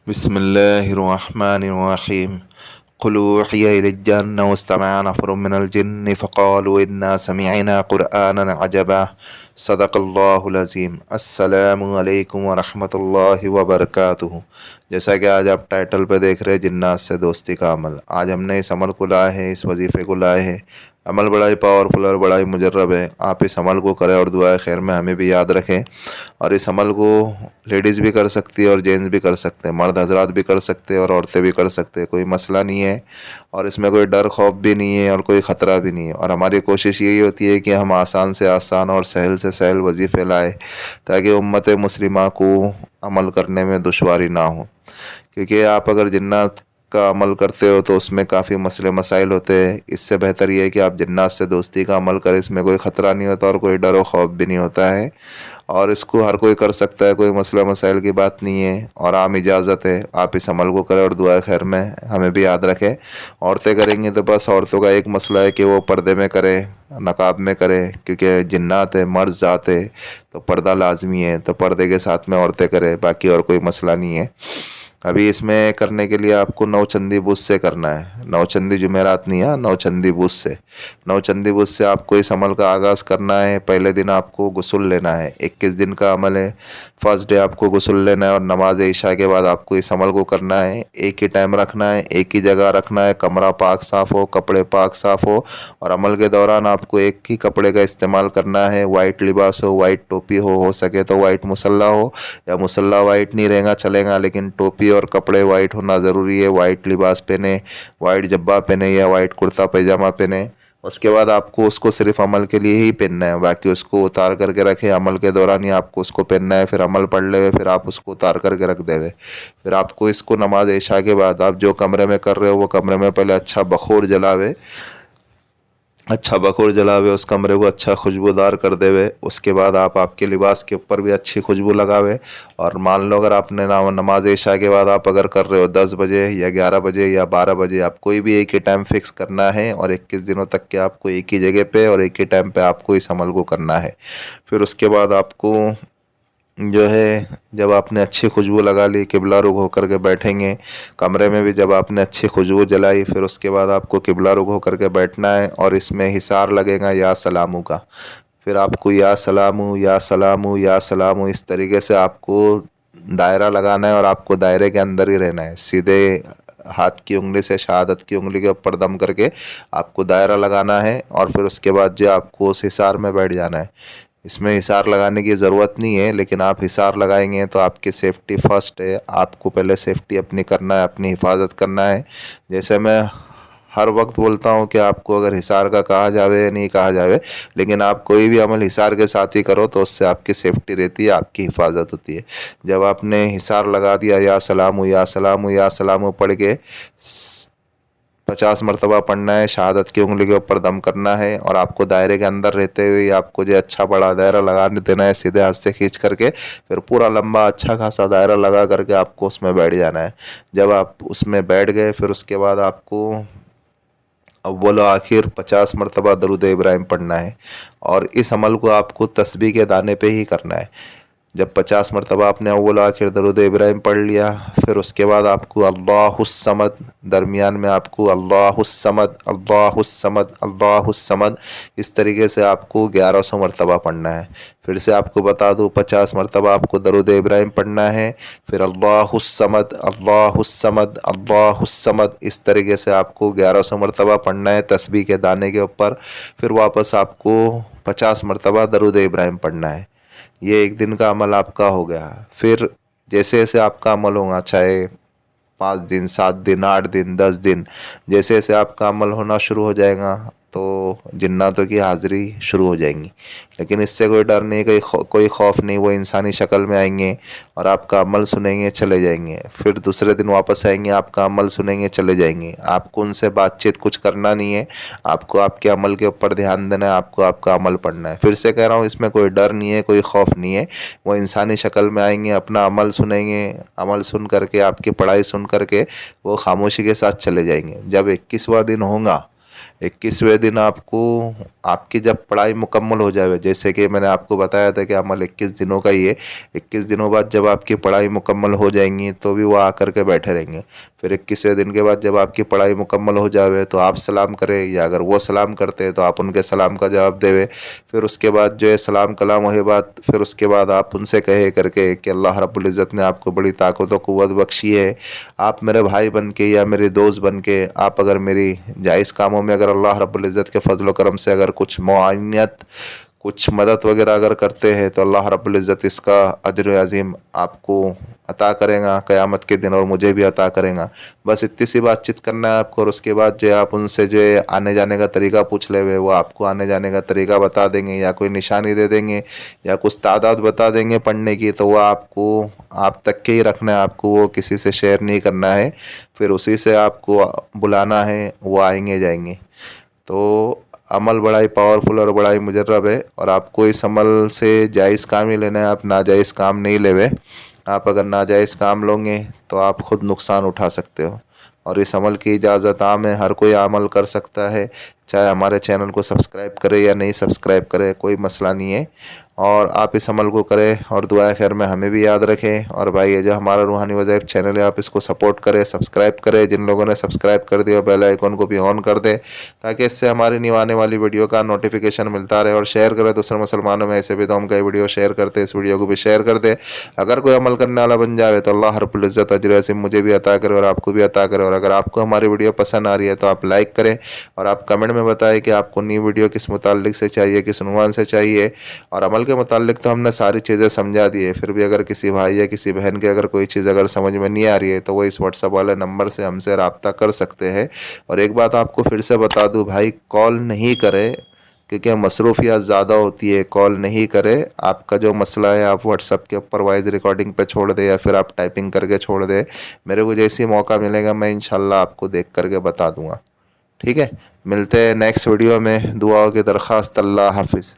बिस्मिल्लाहिर्रहमानिर्रहीम। क़ुल ऊहिया इलैया अन्नहु इस्तमअ नफ़रुम मिनल जिन्नि फ़क़ालू इन्ना समिअना क़ुरआनन अजबा। सदक़ल्लाहुल अज़ीम। अस्सलामु अलैकुम व रहमतुल्लाहि व बरकातुहू। जैसा कि आज आप टाइटल पे देख रहे हैं, जिन्नात से दोस्ती का अमल। आज हमने इस अमल को लाए हैं, इस वजीफ़े को लाए हैं। अमल बड़ा ही पावरफुल और बड़ा ही मुजर्रब है। आप इस अमल को करें और दुआए खैर में हमें भी याद रखें। और इस अमल को लेडीज़ भी कर सकती है और जेंट्स भी कर सकते हैं, मर्द हजरात भी कर सकते हैं और औरतें भी कर सकते हैं। कोई मसला नहीं है और इसमें कोई डर खौफ भी नहीं है और कोई ख़तरा भी नहीं है। और हमारी कोशिश यही होती है कि हम आसान से आसान और सहल से सहल वजीफ़े लाए, ताकि उम्मत मुस्लिमा को अमल करने में दुश्वारी ना हो। क्योंकि आप अगर जिन्नात का अमल करते हो तो उसमें काफ़ी मसले मसाइल होते हैं। इससे बेहतर ये है कि आप जिन्नात से दोस्ती का अमल करें। इसमें कोई ख़तरा नहीं होता और कोई डर व खौफ भी नहीं होता है और इसको हर कोई कर सकता है, कोई मसला मसाइल की बात नहीं है और आम इजाज़त है। आप इस अमल को करें और दुआ खैर में हमें भी याद रखें। औरतें करेंगी तो बस औरतों का एक मसला है कि वो पर्दे में करें, नकाब में करें, क्योंकि जिन्नात है, मर्द ज़ात है तो पर्दा लाजमी है, तो पर्दे के साथ में औरतें करें, बाकी और कोई मसला नहीं है। अभी इसमें करने के लिए आपको नौचंदी बुश से करना है। नौचंदी जुमेरात नहीं है, नौचंदी बुश से। नौचंदी बुश से आपको इस अमल का आगाज़ करना है। पहले दिन आपको गुस्ल लेना है। 21 दिन का अमल है। फर्स्ट डे आपको गुस्ल लेना है और नमाज इशा के बाद आपको इस अमल को करना है। एक ही टाइम रखना है, एक ही जगह रखना है, कमरा पाक साफ़ हो, कपड़े पाक साफ़ हो। और अमल के दौरान आपको एक ही कपड़े का इस्तेमाल करना है। वाइट लिबास हो, वाइट टोपी हो सके तो वाइट मुसल्ला हो, या मुसल्ला वाइट नहीं रहेगा चलेगा, लेकिन टोपी और कपड़े वाइट होना ज़रूरी है। वाइट लिबास पहने, वाइट जब्बा पहने या वाइट कुर्ता पैजामा पहने। उसके बाद आपको उसको सिर्फ अमल के लिए ही पहनना है, बाकी उसको उतार करके रखें। अमल के दौरान ही आपको उसको पहनना है, फिर अमल पढ़ ले, फिर आप उसको उतार करके रख देवे। फिर आपको इसको नमाज इशा के बाद आप जो कमरे में कर रहे हो वो कमरे में पहले अच्छा बखूर जलावे, अच्छा बखूर जलावे, उस कमरे को अच्छा खुशबूदार कर देवे। उसके बाद आप आपके लिबास के ऊपर भी अच्छी खुशबू लगावे। और मान लो अगर आपने नमाज इशा के बाद आप अगर कर रहे हो 10 बजे या 11 बजे या 12 बजे, आप कोई भी एक ही टाइम फिक्स करना है और 21 दिनों तक के आपको एक ही जगह पे और एक ही टाइम पे आपको इस अमल को करना है। फिर उसके बाद आपको जो है, जब आपने अच्छी खुशबू लगा ली, किबला रुख होकर के बैठेंगे। कमरे में भी जब आपने अच्छी खुशबू जलाई, फिर उसके बाद आपको किबला रुख होकर के बैठना है और इसमें हिसार लगेगा या सलामू का। फिर आपको या सलामू या सलामू या सलामू इस तरीके से आपको दायरा लगाना है और आपको दायरे के अंदर ही रहना है। सीधे हाथ की उंगली से शहादत की उंगली के ऊपर दम करके आपको दायरा लगाना है और फिर उसके बाद जो आपको उस हिसार में बैठ जाना है। इसमें हिसार लगाने की ज़रूरत नहीं है, लेकिन आप हिसार लगाएंगे तो आपकी सेफ़्टी फ़र्स्ट है। आपको पहले सेफ़्टी अपनी करना है, अपनी हिफाजत करना है। जैसे मैं हर वक्त बोलता हूँ कि आपको अगर हिसार का कहा जावे या नहीं कहा जावे, लेकिन आप कोई भी अमल हिसार के साथ ही करो तो उससे आपकी सेफ़्टी रहती है, आपकी हिफाजत होती है। जब आपने हिसार लगा दिया, या सलामू या सलामू या सलामू पढ़ के 50 मरतबा पढ़ना है, शहादत की उंगली के ऊपर दम करना है और आपको दायरे के अंदर रहते हुए आपको जो अच्छा बड़ा दायरा लगा देना है, सीधे हाथ से खींच करके। फिर पूरा लंबा अच्छा खासा दायरा लगा करके आपको उसमें बैठ जाना है। जब आप उसमें बैठ गए, फिर उसके बाद आपको अव्वल आखिर 50 मरतबा दरूद इब्राहिम पढ़ना है। और इस अमल को आपको तस्बीह के दाने पे ही करना है। जब 50 मरतबा आपने अव्वल आखिर दरूद इब्राहिम पढ़ लिया, फिर उसके बाद आपको अल्लाहुस्समद, दरमियान में आपको अल्लाहुस्समद अल्लाहुस्समद अल्लाहुस्समद इस तरीके से आपको 1100 मरतबा पढ़ना है। फिर से आपको बता दूँ, 50 मरतबा आपको दरूद इब्राहिम पढ़ना है, फिर अल्लाहुस्समद अल्लाहुस्समद अल्लाहुस्समद इस तरीके से आपको 1100 मरतबा पढ़ना है तस्बीह के दाने के ऊपर। फिर वापस आपको 50 मरतबा दरूद इब्राहिम पढ़ना है। ये एक दिन का अमल आपका हो गया। फिर जैसे जैसे आपका अमल होगा, चाहे 5 दिन, 7 दिन, 8 दिन, 10 दिन, जैसे जैसे आपका अमल होना शुरू हो जाएगा तो जिन्नातों की हाज़िरी शुरू हो जाएंगी। लेकिन इससे कोई डर नहीं, कोई खौफ नहीं। वो इंसानी शक्ल में आएंगे और आपका अमल सुनेंगे, चले जाएंगे। फिर दूसरे दिन वापस आएंगे, आपका अमल सुनेंगे, चले जाएंगे। आपको उनसे बातचीत कुछ करना नहीं है, आपको आपके अमल के ऊपर ध्यान देना है, आपको आपका अमल पढ़ना है। फिर से कह रहा हूँ, इसमें कोई डर नहीं है, कोई खौफ नहीं है। वो इंसानी शक्ल में आएंगे, अपना अमल सुनेंगे, अमल सुन करके, आपकी पढ़ाई सुन करके वो खामोशी के साथ चले जाएंगे। जब 21वां दिन होगा, 21वें दिन आपको आपकी जब पढ़ाई मुकम्मल हो जाए, जैसे कि मैंने आपको बताया था कि अमल 21 दिनों का ही है, 21 दिनों बाद जब आपकी पढ़ाई मुकम्मल हो जाएंगी तो भी वो आकर के बैठे रहेंगे। फिर 21वें दिन के बाद जब आपकी पढ़ाई मुकम्मल हो जाए तो आप सलाम करें, या अगर वो सलाम करते हैं तो आप उनके सलाम का जवाब देवे। फिर उसके बाद जो है सलाम कलाम हो बात, फिर उसके बाद आप उनसे कहे करके कि अल्लाह रब्बुल इज़्ज़त ने आपको बड़ी ताकत व क़ुव्वत बख्शी है, आप मेरे भाई बन के या मेरे दोस्त बन के आप अगर मेरी जायज़ कामों में अगर अल्लाह रब्बुल इज़्ज़त के फजल करम से अगर कुछ मुआवनत, कुछ मदद वगैरह अगर करते हैं तो अल्लाह रब्बुल इज़्ज़त इसका अजर अज़ीम आपको अता करेगा क़यामत के दिन, और मुझे भी अता करेगा। बस इतनी सी बातचीत करना है आपको, और उसके बाद जो है आप उनसे जो है आने जाने का तरीका पूछ ले, वो आपको आने जाने का तरीका बता देंगे, या कोई निशानी दे देंगे, या कुछ तादाद बता देंगे पढ़ने की, तो वो आपको आप तक के ही रखना है, आपको वो किसी से शेयर नहीं करना है। फिर उसी से आपको बुलाना है, वो आएंगे जाएंगे। तो अमल बड़ा ही पावरफुल और बड़ा ही मुजर्रब है, और आपको इस अमल से जायज़ काम ही लेना है, आप नाजायज़ काम नहीं लेवे। आप अगर नाजायज़ काम लोगे तो आप खुद नुकसान उठा सकते हो, और इस अमल की इजाज़त आम है, हर कोई अमल कर सकता है, चाहे हमारे चैनल को सब्सक्राइब करे या नहीं सब्सक्राइब करे, कोई मसला नहीं है। और आप इस अमल को करें और दुआ खैर में हमें भी याद रखें। और भाई ये जो हमारा रूहानी वज़ाइफ चैनल है, आप इसको सपोर्ट करें, सब्सक्राइब करें। जिन लोगों ने सब्सक्राइब कर दिया बेल आइकन को भी ऑन कर दे, ताकि इससे हमारी न्यू आने वाली वीडियो का नोटिफिकेशन मिलता रहे। और शेयर करें दूसरे मुसलमानों में, ऐसे भी तो हम कई वीडियो शेयर करते हैं, इस वीडियो को भी शेयर कर दे। अगर कोई अमल करने वाला बन जाए तो अल्लाह रब्बुल इज़्ज़त अजर अज़ीम मुझे भी अता करे और आपको भी अता करे। और अगर आपको हमारी वीडियो पसंद आ रही है तो आप लाइक करें, और आप कमेंट में बताएं कि आपको नई वीडियो किस मुताल्लिक से चाहिए, किस उन्वान से चाहिए। और अमल के मुताल्लिक तो हमने सारी चीज़ें समझा दी है, फिर भी अगर किसी भाई या किसी बहन के अगर कोई चीज़ अगर समझ में नहीं आ रही है तो वो इस व्हाट्सएप वाले नंबर से हमसे रब्ता कर सकते हैं। और एक बात आपको फिर से बता दूं भाई, कॉल नहीं करें, क्योंकि मसरूफियत ज़्यादा होती है, कॉल नहीं करें। आपका जो मसला है आप व्हाट्सएप के ऊपर वॉइस रिकॉर्डिंग पे छोड़ दे, या फिर आप टाइपिंग करके छोड़ दे। मेरे को जैसे ही मौका मिलेगा मैं इंशाल्लाह आपको देख करके बता दूंगा। ठीक है, मिलते हैं नेक्स्ट वीडियो में। दुआओं की दरख्वास्त। अल्लाह हाफिज़।